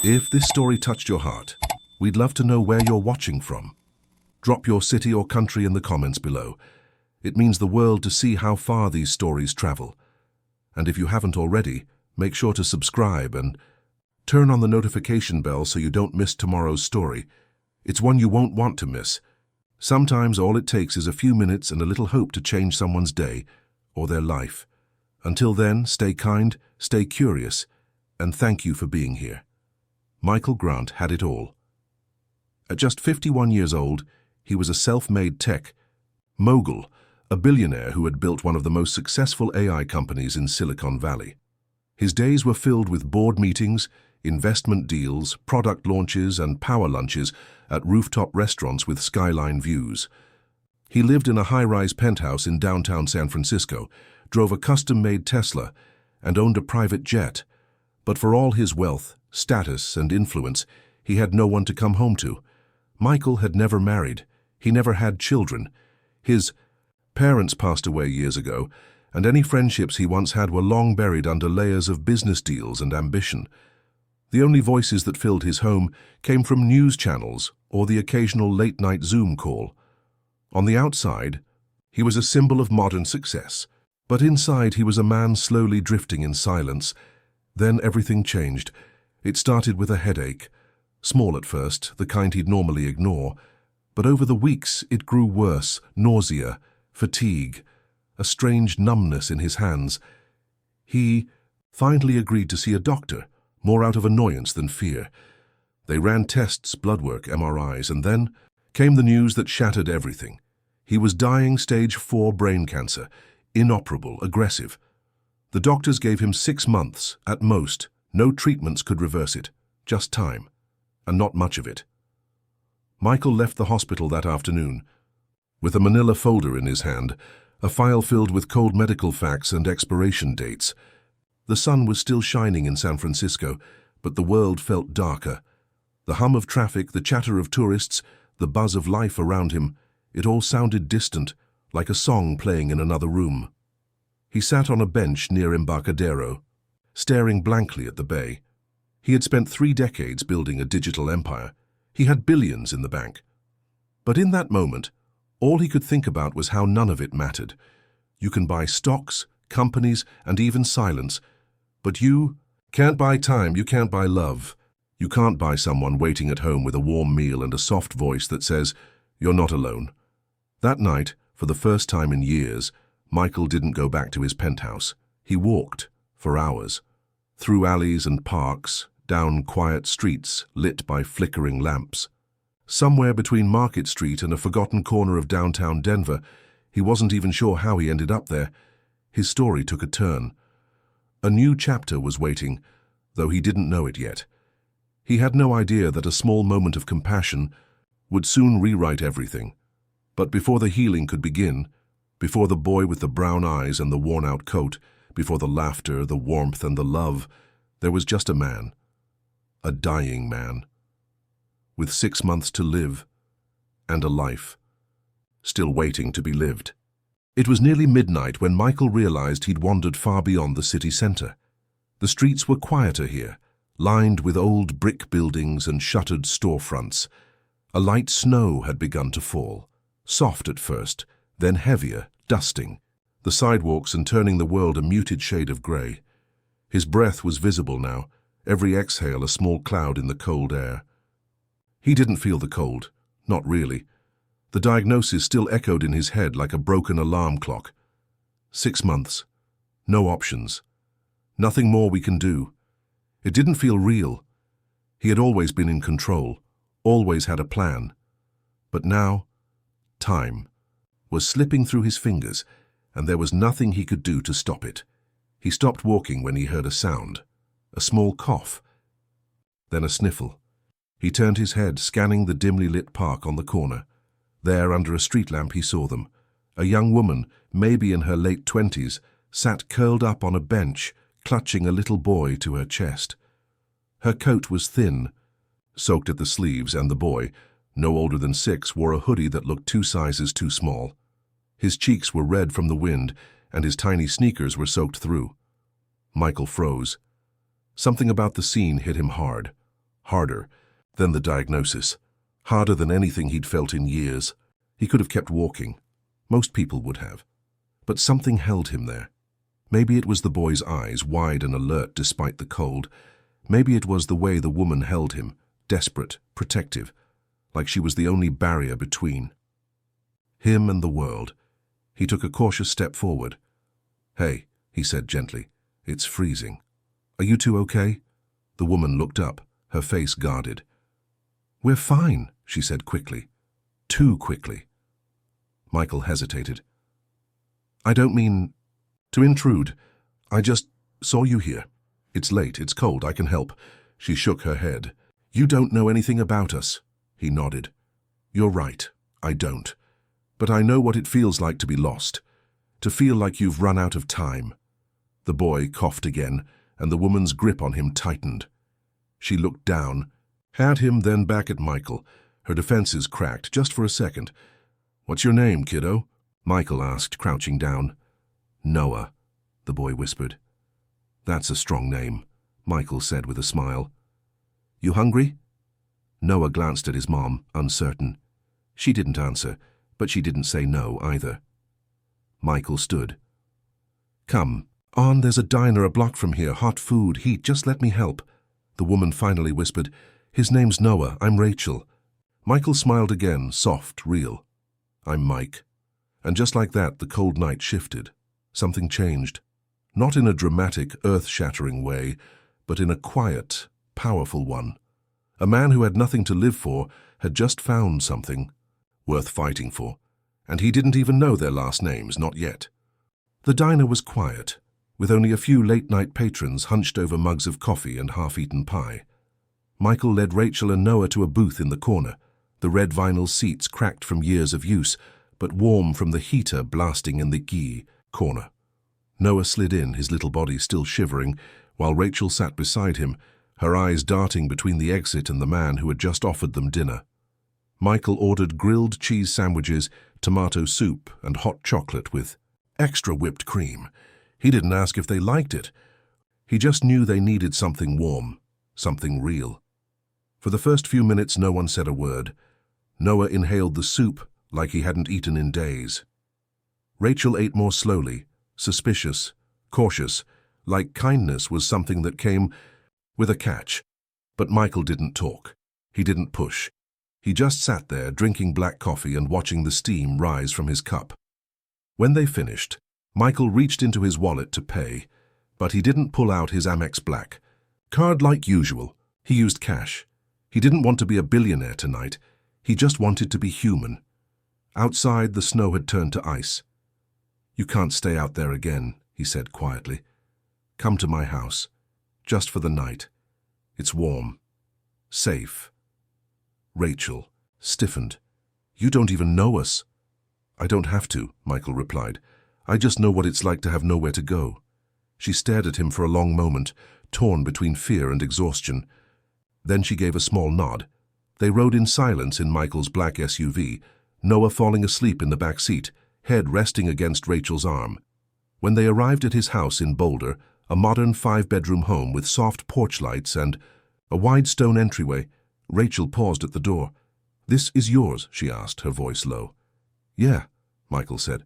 If this story touched your heart, we'd love to know where you're watching from. Drop your city or country in the comments below. It means the world to see how far these stories travel. And if you haven't already, make sure to subscribe and turn on the notification bell so you don't miss tomorrow's story. It's one you won't want to miss. Sometimes all it takes is a few minutes and a little hope to change someone's day or their life. Until then, stay kind, stay curious, and thank you for being here. Michael Grant had it all. At just 51 years old, he was a self-made tech mogul, a billionaire who had built one of the most successful AI companies in Silicon Valley. His days were filled with board meetings, investment deals, product launches, and power lunches at rooftop restaurants with skyline views. He lived in a high-rise penthouse in downtown San Francisco, drove a custom-made Tesla, and owned a private jet. But for all his wealth, status, and influence, he had no one to come home to. Michael had never married. He never had children. His parents passed away years ago, and any friendships he once had were long buried under layers of business deals and ambition. The only voices that filled his home came from news channels or the occasional late-night Zoom call. On the outside, he was a symbol of modern success, but inside he was a man slowly drifting in silence. Then everything changed. It started with a headache. Small at first, the kind he'd normally ignore, but over the weeks it grew worse, nausea, fatigue, a strange numbness in his hands. He finally agreed to see a doctor, more out of annoyance than fear. They ran tests, blood work, MRIs, and then came the news that shattered everything. He was dying stage 4 brain cancer, inoperable, aggressive. The doctors gave him 6 months, at most. No treatments could reverse it, just time, and not much of it. Michael left the hospital that afternoon, with a manila folder in his hand, a file filled with cold medical facts and expiration dates. The sun was still shining in San Francisco, but the world felt darker. The hum of traffic, the chatter of tourists, the buzz of life around him, it all sounded distant, like a song playing in another room. He sat on a bench near Embarcadero, staring blankly at the bay. He had spent 3 decades building a digital empire. He had billions in the bank. But in that moment, all he could think about was how none of it mattered. You can buy stocks, companies, and even silence, but you can't buy time, you can't buy love. You can't buy someone waiting at home with a warm meal and a soft voice that says, "You're not alone." That night, for the first time in years, Michael didn't go back to his penthouse. He walked, for hours, through alleys and parks, down quiet streets lit by flickering lamps. Somewhere between Market Street and a forgotten corner of downtown Denver, he wasn't even sure how he ended up there, his story took a turn. A new chapter was waiting, though he didn't know it yet. He had no idea that a small moment of compassion would soon rewrite everything. But before the healing could begin, before the boy with the brown eyes and the worn-out coat, before the laughter, the warmth, and the love, there was just a man. A dying man. With 6 months to live, and a life, still waiting to be lived. It was nearly midnight when Michael realized he'd wandered far beyond the city center. The streets were quieter here, lined with old brick buildings and shuttered storefronts. A light snow had begun to fall, soft at first, then heavier, dusting the sidewalks and turning the world a muted shade of gray. His breath was visible now, every exhale a small cloud in the cold air. He didn't feel the cold, not really. The diagnosis still echoed in his head like a broken alarm clock. 6 months. No options. Nothing more we can do. It didn't feel real. He had always been in control, always had a plan. But now, time was slipping through his fingers, and there was nothing he could do to stop it. He stopped walking when he heard a sound, a small cough, then a sniffle. He turned his head, scanning the dimly lit park on the corner. There, under a street lamp, he saw them. A young woman, maybe in her late 20s, sat curled up on a bench, clutching a little boy to her chest. Her coat was thin, soaked at the sleeves, and the boy, no older than 6, wore a hoodie that looked 2 sizes too small. His cheeks were red from the wind, and his tiny sneakers were soaked through. Michael froze. Something about the scene hit him hard. Harder. Then the diagnosis. Harder than anything he'd felt in years. He could have kept walking. Most people would have. But something held him there. Maybe it was the boy's eyes, wide and alert despite the cold. Maybe it was the way the woman held him, desperate, protective, like she was the only barrier between him and the world. He took a cautious step forward. "Hey," he said gently, "it's freezing. Are you two okay?" The woman looked up, her face guarded. "We're fine," she said quickly. Too quickly. Michael hesitated. "I don't mean to intrude. I just saw you here. It's late, it's cold, I can help." She shook her head. "You don't know anything about us." He nodded. "You're right, I don't. But I know what it feels like to be lost, to feel like you've run out of time." The boy coughed again, and the woman's grip on him tightened. She looked down, at him, then back at Michael. Her defenses cracked, just for a second. "What's your name, kiddo?" Michael asked, crouching down. "Noah," the boy whispered. "That's a strong name," Michael said with a smile. "You hungry?" Noah glanced at his mom, uncertain. She didn't answer, but she didn't say no either. Michael stood. "Come on, there's a diner a block from here, hot food, heat, just let me help." The woman finally whispered, "His name's Noah, I'm Rachel." Michael smiled again, soft, real. "I'm Mike." And just like that, the cold night shifted. Something changed. Not in a dramatic, earth-shattering way, but in a quiet, powerful one. A man who had nothing to live for had just found something worth fighting for, and he didn't even know their last names, not yet. The diner was quiet, with only a few late-night patrons hunched over mugs of coffee and half-eaten pie. Michael led Rachel and Noah to a booth in the corner, the red vinyl seats cracked from years of use, but warm from the heater blasting in the ghee corner. Noah slid in, his little body still shivering, while Rachel sat beside him, her eyes darting between the exit and the man who had just offered them dinner. Michael ordered grilled cheese sandwiches, tomato soup, and hot chocolate with extra whipped cream. He didn't ask if they liked it. He just knew they needed something warm, something real. For the first few minutes, no one said a word. Noah inhaled the soup like he hadn't eaten in days. Rachel ate more slowly, suspicious, cautious, like kindness was something that came with a catch. But Michael didn't talk. He didn't push. He just sat there, drinking black coffee and watching the steam rise from his cup. When they finished, Michael reached into his wallet to pay, but he didn't pull out his Amex Black card like usual. He used cash. He didn't want to be a billionaire tonight. He just wanted to be human. Outside, the snow had turned to ice. "You can't stay out there again," he said quietly. "Come to my house, just for the night. It's warm, safe." Rachel stiffened. "You don't even know us." "I don't have to," Michael replied. "I just know what it's like to have nowhere to go." She stared at him for a long moment, torn between fear and exhaustion. Then she gave a small nod. They rode in silence in Michael's black SUV, Noah falling asleep in the back seat, head resting against Rachel's arm. When they arrived at his house in Boulder, a modern 5-bedroom home with soft porch lights and a wide stone entryway, Rachel paused at the door. "This is yours?" she asked, her voice low. "Yeah," Michael said.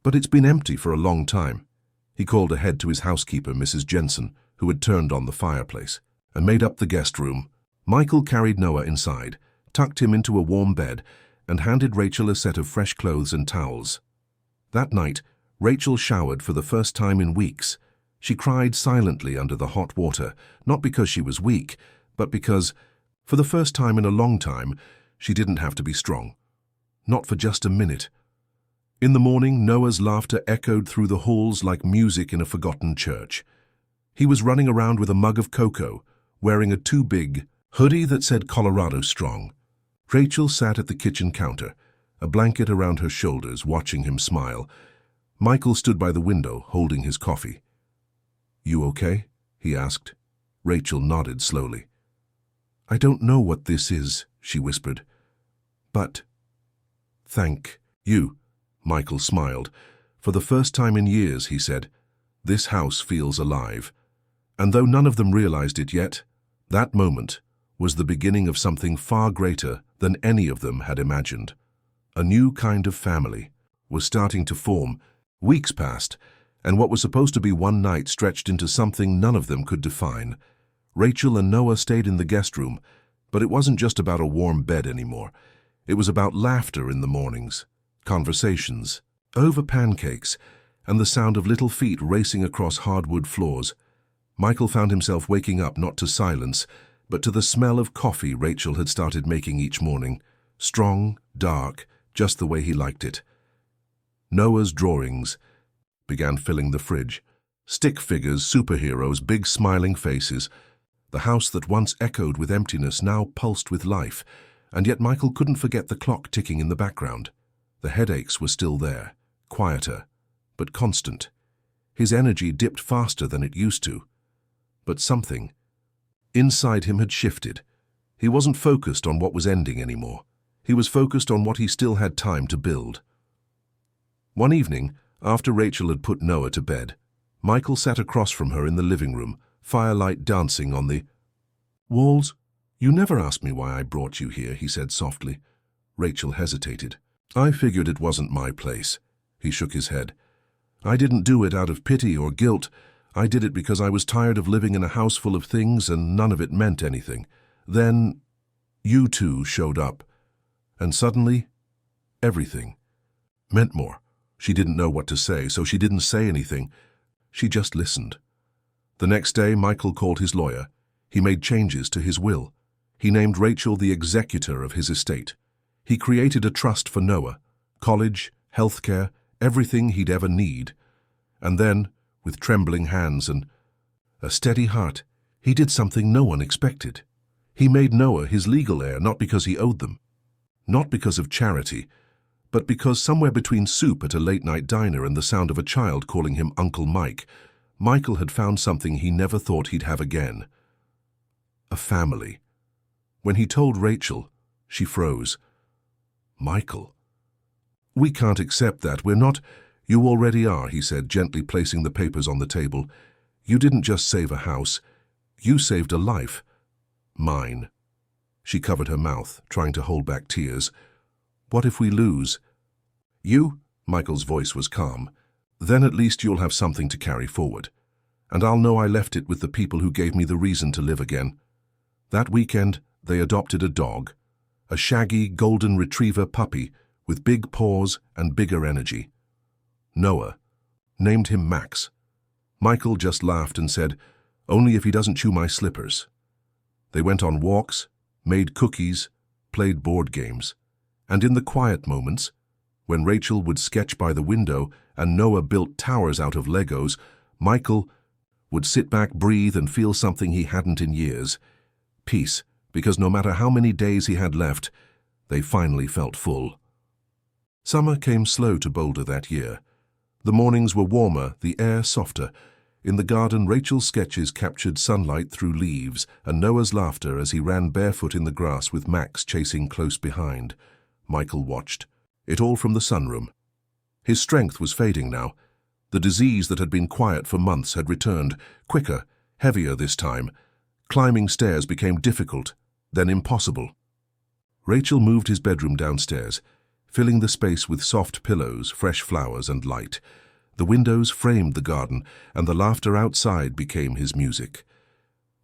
"But it's been empty for a long time." He called ahead to his housekeeper, Mrs. Jensen, who had turned on the fireplace, and made up the guest room. Michael carried Noah inside, tucked him into a warm bed, and handed Rachel a set of fresh clothes and towels. That night, Rachel showered for the first time in weeks. She cried silently under the hot water, not because she was weak, but because, for the first time in a long time, she didn't have to be strong. Not for just a minute. In the morning, Noah's laughter echoed through the halls like music in a forgotten church. He was running around with a mug of cocoa, wearing a too big hoodie that said Colorado Strong. Rachel sat at the kitchen counter, a blanket around her shoulders, watching him smile. Michael stood by the window, holding his coffee. "You okay?" he asked. Rachel nodded slowly. "I don't know what this is," she whispered. "But thank you." Michael smiled. "For the first time in years," he said, "this house feels alive." And though none of them realized it yet, that moment was the beginning of something far greater than any of them had imagined. A new kind of family was starting to form. Weeks passed, and what was supposed to be one night stretched into something none of them could define. Rachel and Noah stayed in the guest room, but it wasn't just about a warm bed anymore. It was about laughter in the mornings, conversations, over pancakes, and the sound of little feet racing across hardwood floors. Michael found himself waking up not to silence, but to the smell of coffee Rachel had started making each morning. Strong, dark, just the way he liked it. Noah's drawings began filling the fridge. Stick figures, superheroes, big smiling faces. The house that once echoed with emptiness now pulsed with life, and yet Michael couldn't forget the clock ticking in the background. The headaches were still there, quieter, but constant. His energy dipped faster than it used to. But something inside him had shifted. He wasn't focused on what was ending anymore. He was focused on what he still had time to build. One evening, after Rachel had put Noah to bed, Michael sat across from her in the living room, firelight dancing on the walls. "You never asked me why I brought you here," he said softly. Rachel hesitated. "I figured it wasn't my place." He shook his head. "I didn't do it out of pity or guilt. I did it because I was tired of living in a house full of things and none of it meant anything. Then you two showed up, and suddenly everything meant more." She didn't know what to say, so she didn't say anything. She just listened. The next day, Michael called his lawyer. He made changes to his will. He named Rachel the executor of his estate. He created a trust for Noah, college, healthcare, everything he'd ever need. And then, with trembling hands and a steady heart, he did something no one expected. He made Noah his legal heir, not because he owed them, not because of charity, but because somewhere between soup at a late-night diner and the sound of a child calling him Uncle Mike, Michael had found something he never thought he'd have again. A family. When he told Rachel, she froze. "Michael, we can't accept that. We're not—" "You already are," he said, gently placing the papers on the table. "You didn't just save a house. You saved a life. Mine." She covered her mouth, trying to hold back tears. "What if we lose?" "You?" Michael's voice was calm. "Then at least you'll have something to carry forward. And I'll know I left it with the people who gave me the reason to live again." That weekend, they adopted a dog, a shaggy golden retriever puppy with big paws and bigger energy. Noah named him Max. Michael just laughed and said, "Only if he doesn't chew my slippers." They went on walks, made cookies, played board games. And in the quiet moments, when Rachel would sketch by the window and Noah built towers out of Legos, Michael would sit back, breathe, and feel something he hadn't in years. Peace, because no matter how many days he had left, they finally felt full. Summer came slow to Boulder that year. The mornings were warmer, the air softer. In the garden, Rachel's sketches captured sunlight through leaves and Noah's laughter as he ran barefoot in the grass with Max chasing close behind. Michael watched. It all from the sunroom. His strength was fading now. The disease that had been quiet for months had returned, quicker, heavier this time. Climbing stairs became difficult, then impossible. Rachel moved his bedroom downstairs, filling the space with soft pillows, fresh flowers, and light. The windows framed the garden, and the laughter outside became his music.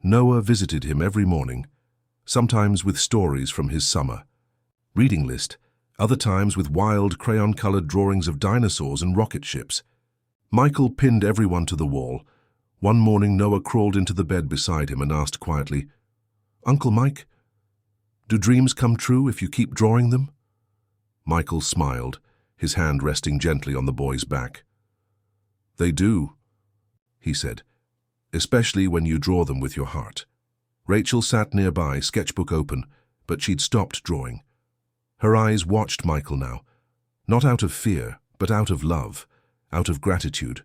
Noah visited him every morning, sometimes with stories from his summer reading list, other times with wild crayon-colored drawings of dinosaurs and rocket ships. Michael pinned everyone to the wall. One morning, Noah crawled into the bed beside him and asked quietly, "Uncle Mike, do dreams come true if you keep drawing them?" Michael smiled, his hand resting gently on the boy's back. "They do," he said, "especially when you draw them with your heart." Rachel sat nearby, sketchbook open, but she'd stopped drawing. Her eyes watched Michael now, not out of fear, but out of love, out of gratitude.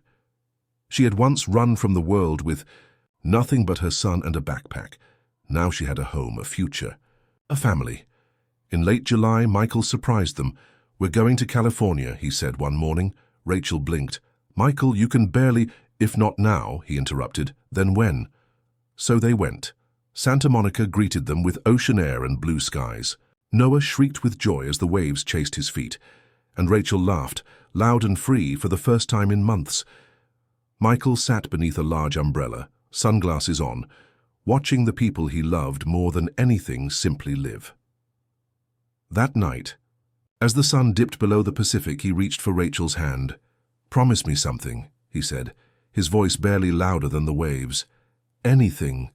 She had once run from the world with nothing but her son and a backpack. Now she had a home, a future, a family. In late July, Michael surprised them. "We're going to California," he said one morning. Rachel blinked. "Michael, you can barely—" "If not now," he interrupted, "then when?" So they went. Santa Monica greeted them with ocean air and blue skies. Noah shrieked with joy as the waves chased his feet, and Rachel laughed, loud and free, for the first time in months. Michael sat beneath a large umbrella, sunglasses on, watching the people he loved more than anything simply live. That night, as the sun dipped below the Pacific, he reached for Rachel's hand. "Promise me something," he said, his voice barely louder than the waves. "Anything.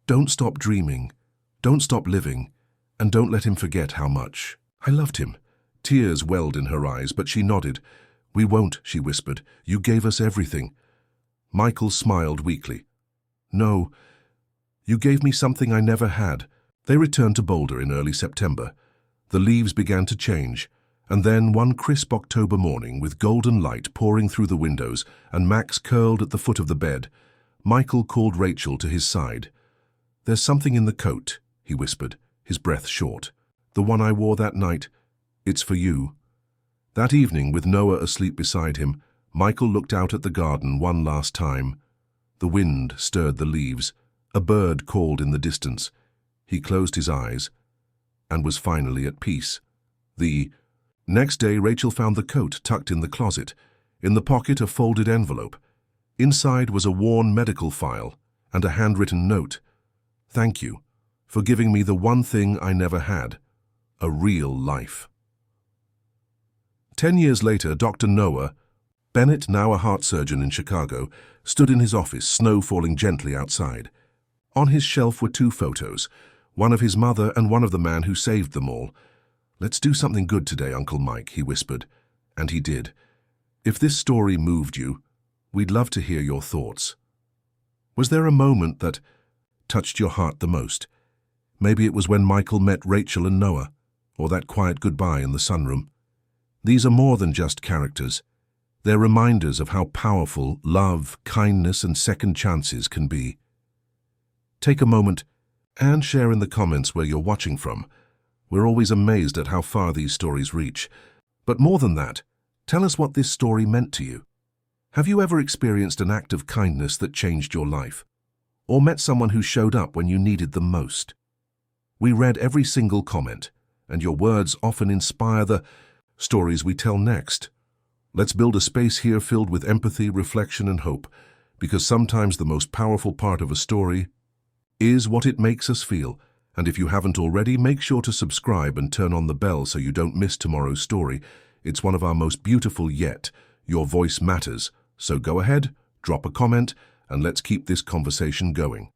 Don't stop dreaming. Don't stop living. And don't let him forget how much I loved him." Tears welled in her eyes, but she nodded. "We won't," she whispered. "You gave us everything." Michael smiled weakly. "No, you gave me something I never had." They returned to Boulder in early September. The leaves began to change, and then one crisp October morning, with golden light pouring through the windows and Max curled at the foot of the bed, Michael called Rachel to his side. "There's something in the coat," he whispered, his breath short. "The one I wore that night. It's for you." That evening, with Noah asleep beside him, Michael looked out at the garden one last time. The wind stirred the leaves. A bird called in the distance. He closed his eyes and was finally at peace. The next day, Rachel found the coat tucked in the closet. In the pocket, a folded envelope. Inside was a worn medical file and a handwritten note. "Thank you for giving me the one thing I never had, a real life." 10 years later, Dr. Noah Bennett, now a heart surgeon in Chicago, stood in his office, snow falling gently outside. On his shelf were 2 photos, one of his mother and one of the man who saved them all. "Let's do something good today, Uncle Mike," he whispered. And he did. "If this story moved you, we'd love to hear your thoughts." Was there a moment that touched your heart the most? Maybe it was when Michael met Rachel and Noah, or that quiet goodbye in the sunroom. These are more than just characters. They're reminders of how powerful love, kindness, and second chances can be. Take a moment and share in the comments where you're watching from. We're always amazed at how far these stories reach. But more than that, tell us what this story meant to you. Have you ever experienced an act of kindness that changed your life? Or met someone who showed up when you needed them most? We read every single comment, and your words often inspire the stories we tell next. Let's build a space here filled with empathy, reflection, and hope, because sometimes the most powerful part of a story is what it makes us feel. And if you haven't already, make sure to subscribe and turn on the bell so you don't miss tomorrow's story. It's one of our most beautiful yet. Your voice matters. So go ahead, drop a comment, and let's keep this conversation going.